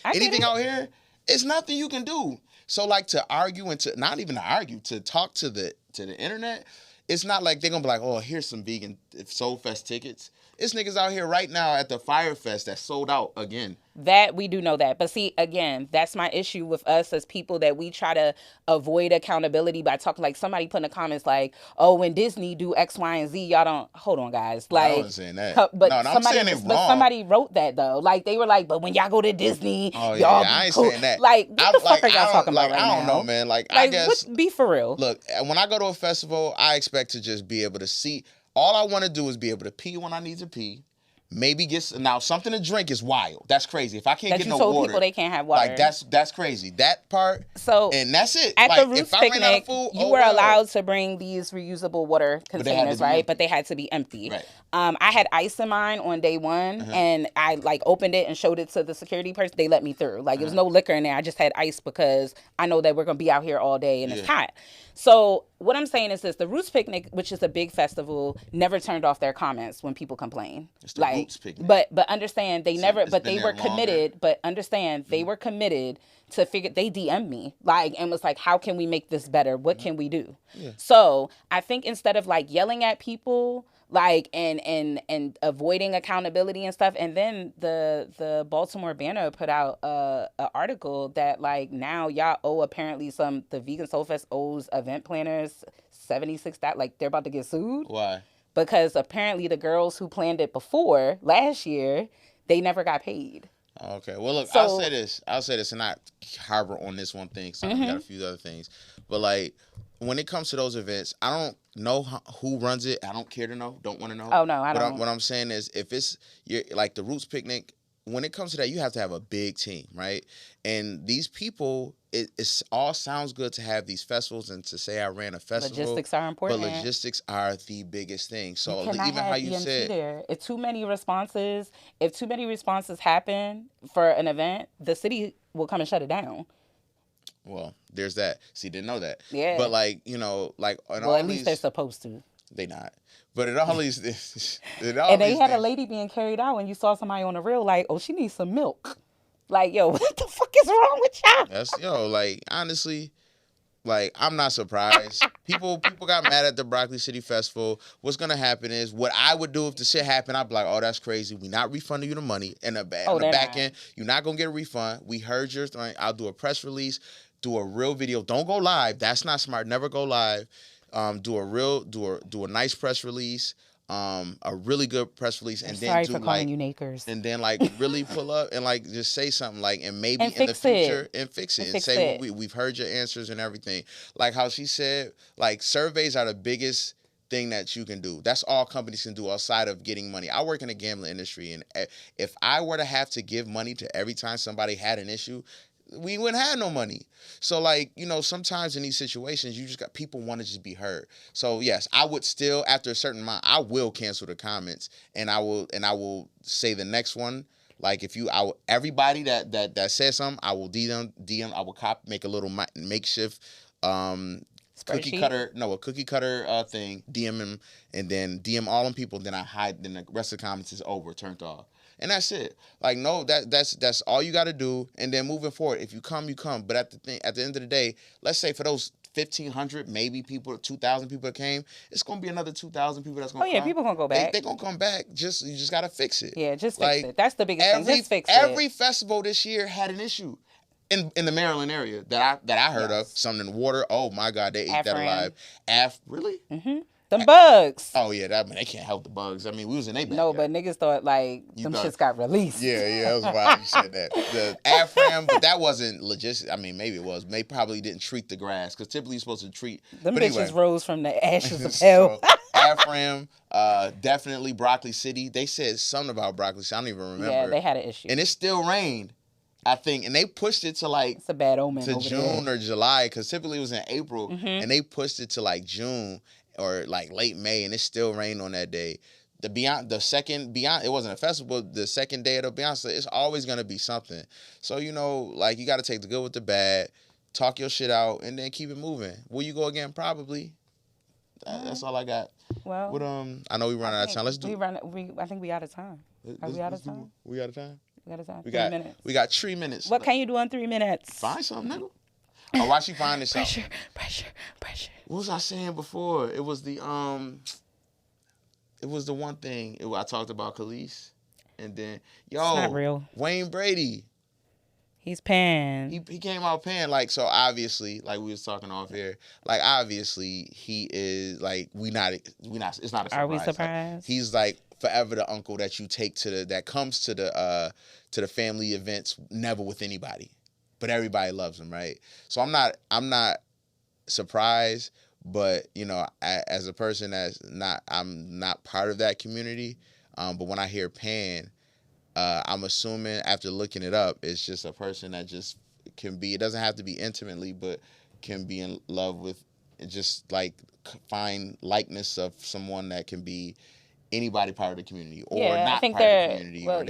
I Anything out here, it's nothing you can do. So, like, to argue and to, not even to argue, to talk to the internet, it's not like they're going to be like, oh, here's some vegan Soul Fest tickets. It's niggas out here right now at the Fire Fest that sold out again. That, we do know that. But see, again, that's my issue with us as people, that we try to avoid accountability by talking, like, somebody put in the comments like, oh, when Disney do X, Y, and Z, y'all don't, hold on, guys. Like, I wasn't saying that. But I'm saying it wrong. But somebody wrote that, though. Like, they were like, but when y'all go to Disney, y'all I ain't saying that. Like, what the fuck are y'all talking about right now? I don't know, man. Like, I guess. Be for real. Look, when I go to a festival, I expect to just be able to see. All I want to do is be able to pee when I need to pee. Maybe now something to drink is wild. That's crazy. If I can't get no water, told people they can't have water. Like, that's crazy. That part. So, and that's it. At like, the Roots picnic, you were allowed to bring these reusable water containers, right? But they had to be empty. Right. I had ice in mine on day one, and I, like, opened it and showed it to the security person. They let me through. Like, there was no liquor in there. I just had ice because I know that we're gonna be out here all day and it's hot. So what I'm saying is this: the Roots picnic, which is a big festival, never turned off their comments when people complain. It's the Roots picnic. But understand they never. But they were committed. But understand they were committed to figure. They DM'd me and was like, "How can we make this better? What can we do?" Yeah. So I think instead of, like, yelling at people, like, and avoiding accountability and stuff, and then the Baltimore Banner put out a article that, like, now y'all owe, apparently, the Vegan Soul Fest owes event planners $76. Like, they're about to get sued. Why? Because apparently the girls who planned it before last year, they never got paid. Okay. Well, look, I'll say this, and not harbor on this one thing. So I got a few other things, but, like, when it comes to those events, I don't know who runs it. I don't care to know. Don't want to know. Oh, no, I don't. What I'm saying is, if it's like the Roots picnic, when it comes to that, you have to have a big team, right? And these people, it all sounds good to have these festivals and to say I ran a festival. Logistics are important. But logistics are the biggest thing. So even how you EMT said, there. If too many responses happen for an event, the city will come and shut it down. Well, there's that. See, didn't know that. Yeah. But, like, well, at least they're supposed to. They not. But it always. And they had a lady being carried out, and you saw somebody on the reel like, oh, she needs some milk. Like, yo, what the fuck is wrong with y'all? Like, honestly, like, I'm not surprised. People got mad at the Broccoli City Festival. What's gonna happen is, what I would do if the shit happened, I'd be like, oh, that's crazy. We not refunding you the money on the back end. You're not gonna get a refund. We heard your thing. I'll do a press release. Do a real video. Don't go live. That's not smart. Never go live. Do a nice press release. A really good press release, and then sorry for calling you nakers. And then, like, really pull up and, like, just say something, like, and maybe and in the future fix it and say we've heard your answers and everything. Like how she said, like, surveys are the biggest thing that you can do. That's all companies can do outside of getting money. I work in the gambling industry, and if I were to have to give money to every time somebody had an issue, we wouldn't have no money. So, like, sometimes in these situations, you just got people want to just be heard. So, yes, I would still, after a certain amount, I will cancel the comments, and I will say the next one. Like, everybody that says something, I will DM, I will make a little makeshift cookie cutter thing, DM him, and then DM all them people. Then I hide. Then the rest of the comments is over, turned off, and that's it. Like no, that's all you got to do. And then moving forward, if you come, you come. But at the end of the day, let's say for those 1,500 maybe people, 2,000 people that came, it's gonna be another 2,000 people that's gonna. Oh yeah, people gonna go back. They gonna come back. You just gotta fix it. Yeah, just fix it. That's the biggest thing. Just fix it. Every festival this year had an issue. In the Maryland area that I heard of, something in the water. Oh my God, they ate that alive. Really? Mm-hmm. The bugs. Oh yeah, they can't help the bugs. I mean, we was in their backyard. No, but niggas thought them shits got released. Yeah, that was why you said that. The Afram, but that wasn't legit. I mean, maybe it was. They probably didn't treat the grass because typically you're supposed to treat. Them bitches rose from the ashes of hell. Afram, definitely Broccoli City. They said something about Broccoli City. I don't even remember. Yeah, they had an issue, and it still rained. I think, and they pushed it to it's a bad omen to June or July because typically it was in April, and they pushed it to June or late May, and it still rained on that day. The second Beyonce, it wasn't a festival. The second day of the Beyonce, it's always gonna be something. So you got to take the good with the bad, talk your shit out, and then keep it moving. Will you go again? Probably. That's all I got. Well, but I know we run out of time. Let's do. I think we out of time. Are we out of time? We out of time. We got time. 3 minutes. We got 3 minutes. What can you do in 3 minutes? Find something, nigga. Oh, why she find this out? Pressure. What was I saying before? It was the one thing I talked about Khalees, and then it's not real. Wayne Brady. He's paying. He came out paying so obviously we was talking off here obviously he is we not it's not a surprise. Are we surprised? He's forever the uncle that you take that comes to the family events, never with anybody, but everybody loves him, right? So I'm not surprised, but as a person I'm not part of that community, but when I hear Pan, I'm assuming after looking it up, it's just a person that just can be, it doesn't have to be intimately, but can be in love with, just find likeness of someone that can be anybody part of the community or not part of the community, or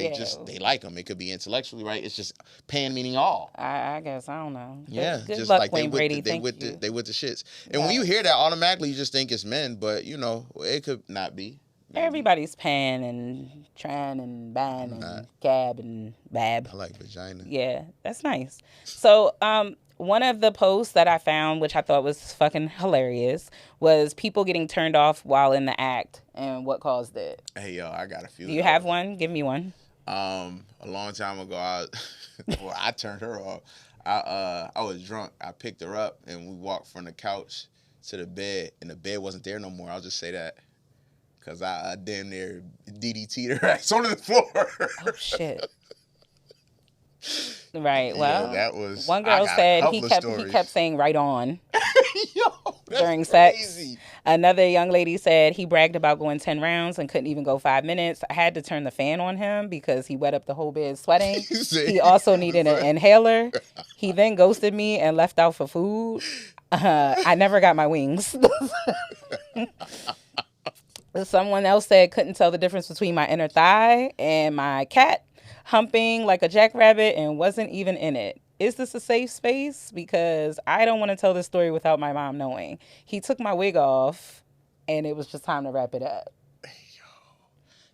they like them. It could be intellectually, right? It's just Pan meaning all. I guess, I don't know. Yeah, good just luck, Wayne Brady. They with the shits. And when you hear that, automatically you just think it's men, but it could not be. Maybe. Everybody's Pan and Tran and Ban and Gab and Bab. I like vagina. Yeah, that's nice. So, one of the posts that I found, which I thought was fucking hilarious, was people getting turned off while in the act and what caused it. Hey, yo, I got a few. Do you have one? Give me one. A long time ago, I turned her off. I was drunk. I picked her up and we walked from the couch to the bed, and the bed wasn't there no more. I'll just say that. Because I damn near DDT'd her ass on the floor. Oh, shit. Right. Well, that was, one girl said he kept saying right on. Yo, during crazy. sex. Another young lady said he bragged about going 10 rounds and couldn't even go 5 minutes. I had to turn the fan on him because he wet up the whole bed sweating. He also needed an inhaler. He then ghosted me and left out for food. I never got my wings. Someone else said couldn't tell the difference between my inner thigh and my cat humping like a jackrabbit and wasn't even in it. Is this a safe space? Because I don't want to tell this story without my mom knowing. He took my wig off and it was just time to wrap it up. Yo,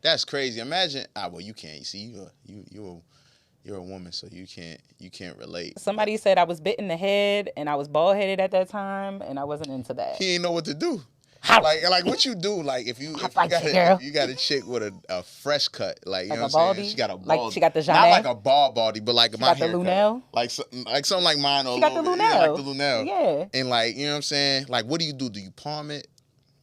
that's crazy. Imagine, well, you can't. You see, you're a woman, so you can't relate. Somebody said I was bit in the head and I was bald headed at that time and I wasn't into that. He didn't know what to do. Like what you do, if you got a chick with a fresh cut, you know what I'm saying? She got a bald, like she got the Jeanette. Not like a bald baldy, but like my haircut. Lunel. Like something like mine. She got the Lunel. Yeah, like the Lunel. Yeah. And you know what I'm saying? What do you do? Do you palm it?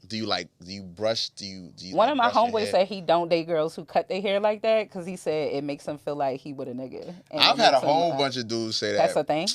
Do you brush? Do you One of my homeboys said he don't date girls who cut their hair like that because he said it makes him feel like he with a nigga. And I've had a whole bunch of dudes say that. That's a thing?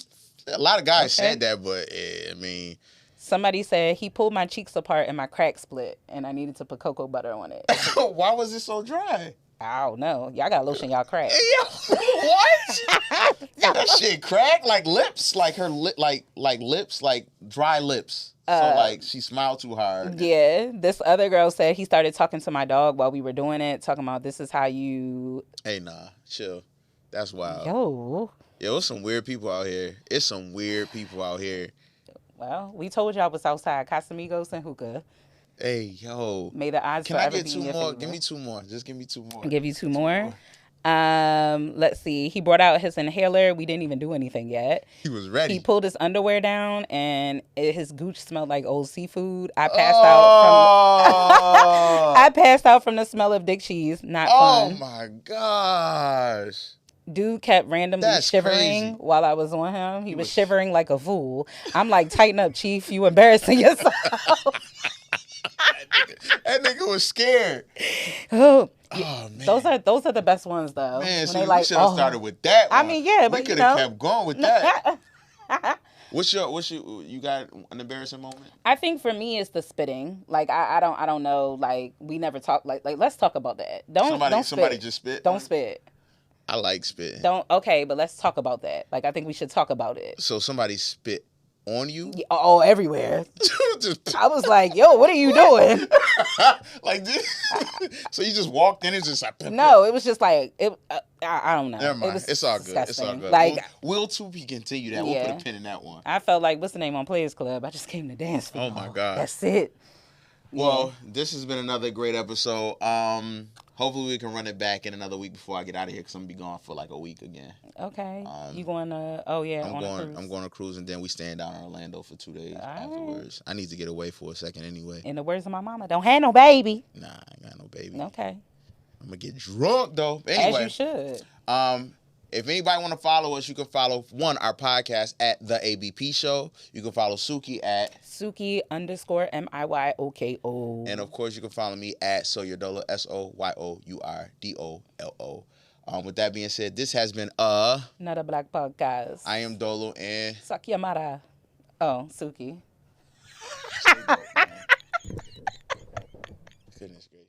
A lot of guys said that, but I mean... Somebody said he pulled my cheeks apart and my crack split, and I needed to put cocoa butter on it. Why was it so dry? I don't know. Y'all got lotion y'all crack. Yo, what? That shit crack? Like lips? Like her lips? Like dry lips? So she smiled too hard. Yeah. This other girl said he started talking to my dog while we were doing it, talking about this is how you... Hey, nah. Chill. That's wild. Yo, it's some weird people out here. Well, we told y'all was outside. Casamigos and hookah. Hey, yo. May the odds Can I forever get be two in your more? favor. Give me 2 more. Just give me 2 more. Give you 2 more. Let's see. He brought out his inhaler. We didn't even do anything yet. He was ready. He pulled his underwear down, and his gooch smelled like old seafood. I passed out from the smell of dick cheese. Not Oh fun. my gosh. Dude kept randomly That's shivering crazy. while I was on him. He was shivering like a fool. I'm like, tighten up, Chief. You embarrassing yourself. That nigga was scared. Oh, Oh man. those are the best ones though. Man, When so they we like, should have started with that one. I mean, yeah, we but you could have know. kept going with that. What's your you got an embarrassing moment? I think for me it's the spitting. Like I don't know. Like we never talk. Like let's talk about that. Don't Somebody spit. just spit. Don't spit. I like spit. Okay, but let's talk about that. Like I think we should talk about it. So somebody spit on you? Yeah, oh, everywhere. Just I was like, yo, what are you doing? like this. So you just walked in and just like No, it was just like it. I don't know. Never mind. It was It's all good. It's disgusting. all good. Like we'll to be continue that. We'll Yeah. put a pin in that one. I felt like what's the name on Players Club? I just came to dance for Oh y'all. my God. That's it. Well, this has been another great episode. Hopefully we can run it back in another week before I get out of here because I'm gonna be gone for like a week again. Okay. You going to? Oh yeah. I'm on going. A cruise. I'm going to cruise and then we staying down in Orlando for 2 days afterwards. I need to get away for a second anyway. In the words of my mama, don't have no baby. Nah, I ain't got no baby. Okay. I'm gonna get drunk though. Anyway, As you should. If anybody want to follow us, you can follow our podcast at The ABP Show. You can follow Suki at Suki_MIYOKO. and of course you can follow me at Soyurdolo SOYOURDOLO. With that being said, this has been Not a black podcast. I am Dolo and Sakyamara. Oh, Suki. goodness gracious.